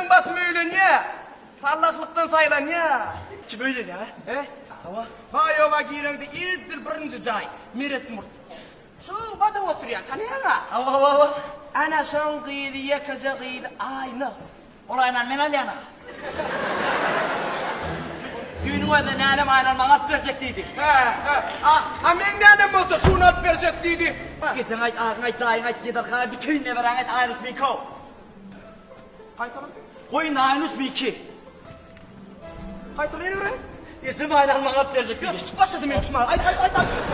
Sen batma öyle niye? Sallaklıktan sayılan ya. Kim öyle ya? He? Vay ova girende iyidir birinci cay. Miret murt. Şu bada oturuyor tanıyor mu? Ava. Ana son gıydı yakaca gıydı aynı. Olayla men alyana. Düğünün oyunda ne alem aynen bana at verecektiydi. Men ne adam oldu şunu verecektiydi. Geçen ay ağın ay dayın ay gider kana bütün ne veren ay aynıs mi ko. Haytalan. Koyun aynıs mi ki. Haytalan ne öyle? Geçen aynen bana at verecektiydi. Yok tutup başladım yokuşma. Ay.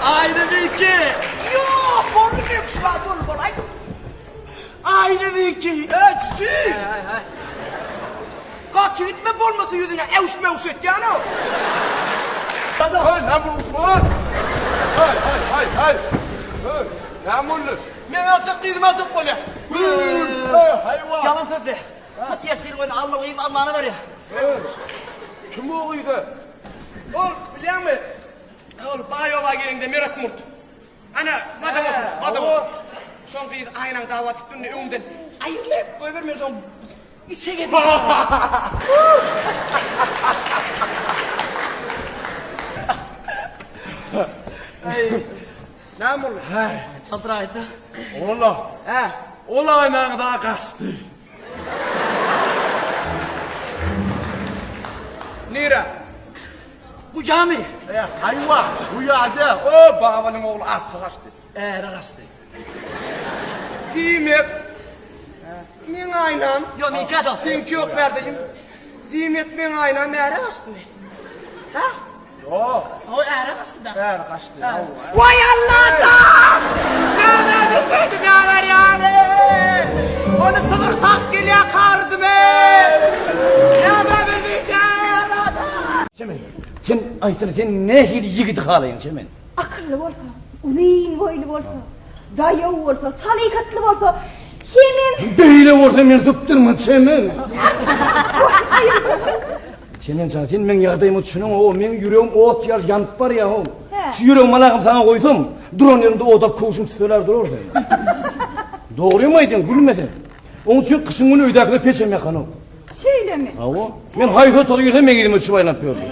Aynı mi ki. Yok borlu yokuşma bol. Ay. Aynı mi ki. Çiçi. Hay. Kalk gitme bolması yüzüne evş et yani. Hay ne buluşma? Hay. Ne bulur? Men alacak böyle. Hayvan. Yalan sözle. Tut yertiri koyun Allah'ını ver ya. Kim oğuydu? Ol biliyor musun? Ol bayova girinde merak murt. Ana madem. Son kıydı aynen davat ettiğinde öğünden. Ayırlayıp koyvermiyorsun. İçe gidin. Ne mulu? Çaldıraydı. Ola. Olayla daha kaçtı. Nira. Bu cami. Hayvan. Uyadı. O babanın oğlu artık kaçtı. Rastı. Timet. Men aynan. Yo min kadar. Sen çok verdin. Timet men aynan nere bastın? Ha? Yok. O era bastı da. Kaçtı. Vay Allah'ım! Ne bilmedim yani. Onu sınır tak geliyor kardım Ya ben bilmeyeceğim Allah'ım! Sen ne hil yigit halayın Semen? Akıllı olsa, uzun boylu olsa, dayı olsa, salikatlı olsa, hemen... Böyle orta men tutturma Semen. Semen zaten men yağdayımı düşünün o, men yüreğim oğuk yar yanıp var ya o. Şu yüreğim malağım sana koydum, duran yerinde odap kovuşum tüfeler durur orada. Doğru mu aydın, gülmedin? Onun için kışın günü öydakine peçem yakan o. Şöyle mi? Avo, men hayfet oluyor hemen gidip çıbayla yapıyordum.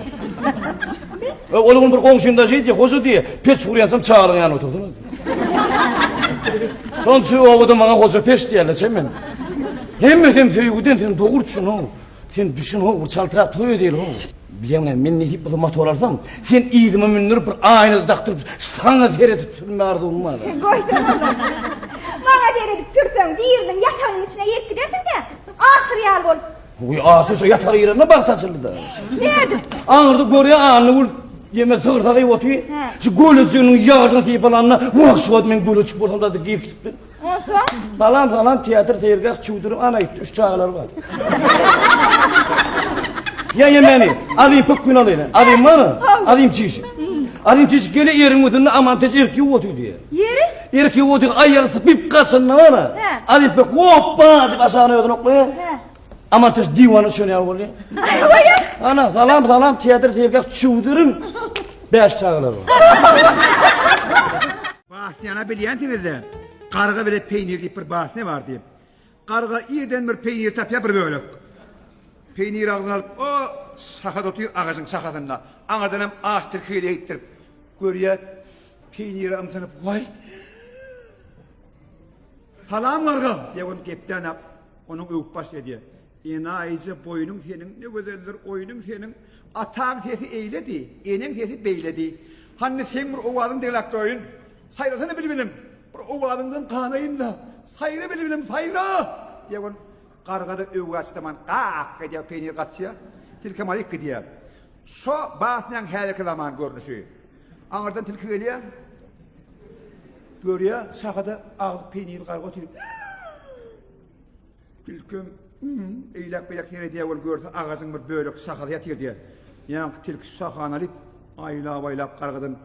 Oğlumun bir komşumda şey diye, hozu diye, peç vuruyansam çağırın yani oturdun. Son şu oğudu bana hozu peç diyorlar Semen. Hem tüygüden sen doğurtsun o. Sen düşün o, çaltıra toyu değil o. Biliyorum lan, men nehip bunu mat olarsam, sen iyidime münnürüp bir aynada daktırıp, sana teredip sürme ardığım var. Koydum oğlum. Bana deredip sürsen, diyirdin yatağın içine yetti desin de, aşır yal bol. Uy ağzı yatar yerine bak tasıldı da. Ne edin? Ağırdı görüyor ağırını vur. Yemek sığırta kayıp otuyor. Şu gölücüğünün yağını kıyıp alanına, uğrak suat men gölücük buradan da giyip gittim. Olsa? Salam tiyatr seyirgah çuydurum ana gitti, 3 çağlar var. Ya yemeni, alayım pek gün alayım. Alayım bana, alayım çiğişi. Alayım çiğişi gele yerin ödününe aman tez erkeği otuyor diye. Yeri? Erkeği otuyor ayağı sıpıp kaçın ne var? Alayım pek hoppa diye basağına ödün oklaya. Aman tez divanı sönüyor oluyor. Ana salam tiyatr seyirgah çuydurum. 5 çağlar var. Bastyana bilyen tivirdi. Karga bile peynir deyip bir bahsine var deyip. Karga iyiden bir peynir tapya bir bölük. Peynir ağzına alıp o sakat otuyor ağacın sakatında. Anadan hem ağaç tırkıyla gittirip. Görüyor peyniri amsanıp vay. Salam karga diye onu kepten yap. Onun övüp başlıyor diye. Enayice boynun senin ne güzeldir oyunun senin. Atağın sesi eyledi. Enin sesi beyledi. Hani sen bir ovadın delak oyun. Sayrasana bilbilim. Bir ovadından kanayın da. Sayra bilbilim sayra. Diye onu kargada övü açtıman. Kak diye peynir kaçıyor. Tilki malik gidiyor. Şu basından her zaman görünüşü. Anırdan tilki geliyor. Görüyor. Şakada ağzı peynir karga oturuyor. Tilkim eylak beylak seni diye görse ağacın bir bölük sakal yatıyor diye. Yani tilki sakan alıp ayla bayla kargadan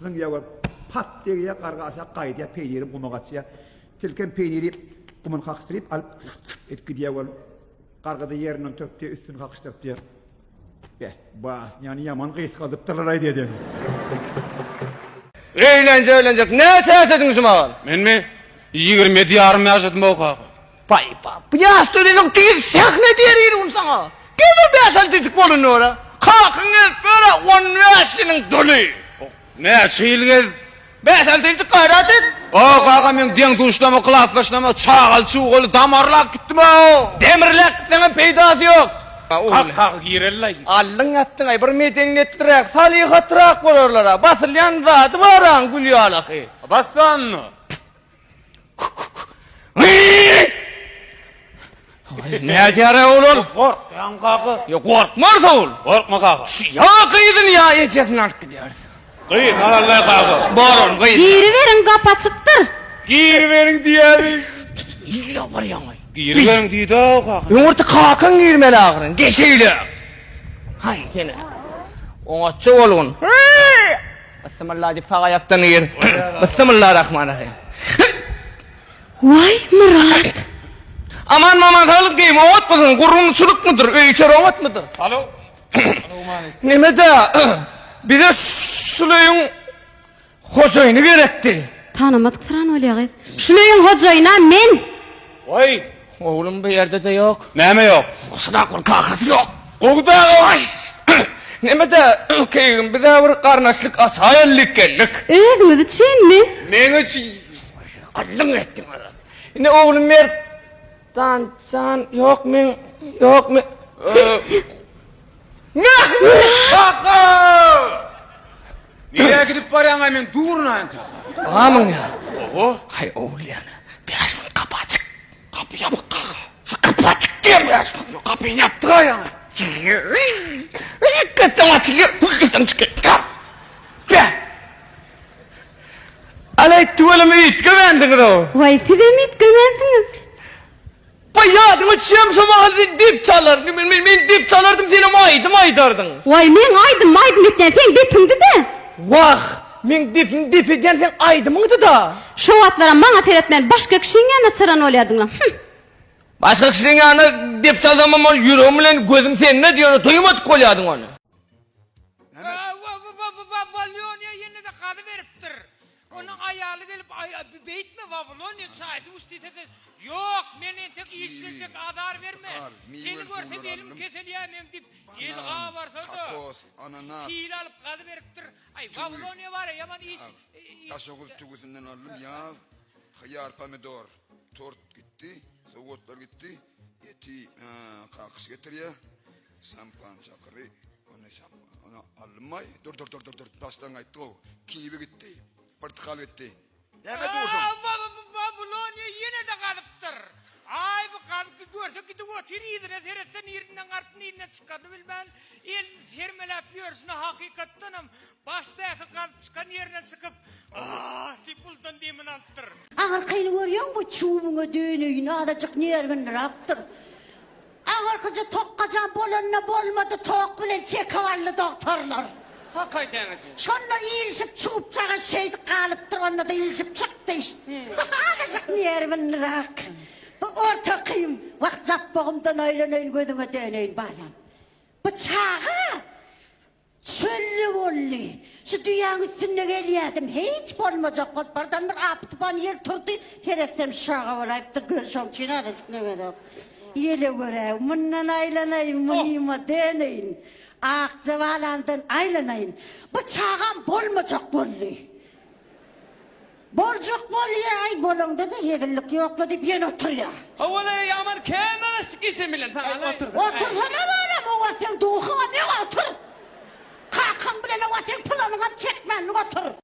zın diye pat diye karga aşağı kaydı ya peyniri kuma kaçıyor. Tilkin peyniri kumun kakıştırıp alıp etki diye kargada yerinin tök diye üstünü kakıştırıp diye. Bas yani yaman kıyıs kalıp tırlaray diye dedim. Eğlence. Ne çesedin şu mağal? Men mi? 27 yaşadım o kaka. Bayba. Bu yaşlılığın değil, sen ne derin sana? Gelir beşaltıcık bolun ora. Kalkınız böyle 10 yaşının dolu. Ne çiğilgez? Beşaltıcık gayret et. O kaka men diň duşlama, kılaflaşlama, çağal, çuğul, damarlap gitme o. Demirlek senin peydası yok. Kaka girerler. Allın attın ay bir meeting ettirek, salihatrak bolorlara. Basılyan zatı varan gülüyalakı. Bassan mı? Ne acere olur? Kork, yan kaka. Ya korkmaz ol. Korkma kaka. Ya kıydın ya yiyeceksin artık gidiyorsun. Kıyın, Allah kaka. Bağırın kıydın. Geri verin kapı açıktır. Gir verin diyelim. Ya var ya. Gir verin deydi o kaka. Yumurta kalkın girmeli ağırın. Geçeyle. Hay seni. Ona ço olun. Bismillah deyip sağ ayaktan yer. Bismillahirrahmanirrahim. Vay Murat. Aman kalıp giyim oğut mudur? Kurumçuluk mudur? Öğüçer oğut mudur? Alo. Neme de bize Süleyun hocayını gerekti. Tanımadık sıran oluyor. Şulayın hocayına men. Oy. Oğlum bir yerde de yok. Neme yok? Sıra kul kakası yok. Kokda Ay! Neme de keyim bir de bir karnaşlık asayellik geldik. Öğünü de çiğin mi? Mene çiğ. Allın ettin ara. Yine oğlum Mert. Dansan yok mu? Yok mu? Ne? Kaka! Nereye gidip varyan hemen durun kaka. Aman ya. Oho. Hay oğul yani. Biraz mı kapı açık? Kapı yap kaka. Kapı açık diye biraz mı? Kapıyı yaptık ayağına. Kıstım açık. Kıstım çıkıyor. Kap. Be. Alay tuvalımı it güvendiniz o. Vay size mi güvendiniz? Bayağı çiğim sonra dip çalardım. Ben dip çalardım seni maydardın. Vay men aydım etken sen dipindi de. Vah. Men dip eden sen aydımıydı da. Şu atlara bana seyretmen başka kişinin yanına sıran oluyordun lan. Başka kişinin yanına dip çaldım ama yüreğimle gözüm sen ne diyorsun? Duymadık kolyadın onu. Valyonya yine de kalı veriptir. Onun ayağı gelip beyt mi Valyonya şahidi uçtuydu. Yok menin tek işsizlik adar verme. Seni görsem elim keseliye men dip el ağa varsa da. Hile alıp kalı veriptir. Ay Valyonya var ya yaman iş. Taşokul tügüsünden aldım ya. Hıyar pomidor. Tort gitti. Soğutlar gitti. Eti kakış getir ya. Sampan çakırı. Onu alınmay. Dur. Baştan ayttı o. Kivi gitti. Portakal gitti. Nerede durdun? Valyonya yine de kalıptır. Ay bu kalıptı görse gidi o tiriyidine seretten yerinden artın yerine çıkardı bilmem. El fermelep yiyorsun hakikattanım. Baştaki kalıp çıkan yerine çıkıp tipuldan demin alttır. Arkayını görüyor musun? Bu çubuğunu dönüğünü adacık nereden raptır. Arkacı tokkaca bolunna bolmadı tok bilen çekavallı doktorlar. Hakikaten. Sonra iyileşip çubup sana şeydi kalıptır onda da iyileşip çıktı. Adacık nereden rak. Bu orta kıyım. Vakt zapağımdan aylanayın gözüne dönüğün bayan. Bıçağı. Çöllü vollu. Şu dünyanın üstüne geliyordım. Hiç bolmayacak korklardan bir aptıpan yer turdu. Tereksem şağa varayıp da göz şokçuna adacık ne verip. Yele göreyim. Bundan aylanayın. Bunima deneyin. Akçavalandan aylanayın. Bıçağım bolmayacak vollu. Bolcuk bolya ay bolonda da yedirlik yokla deyip yen otur ya. Havale yaman kenara açtık geçen bilen. Otursana böyle o sen doğuğuna ne otur? Kalkın bile ne o sen planına çekmen otur.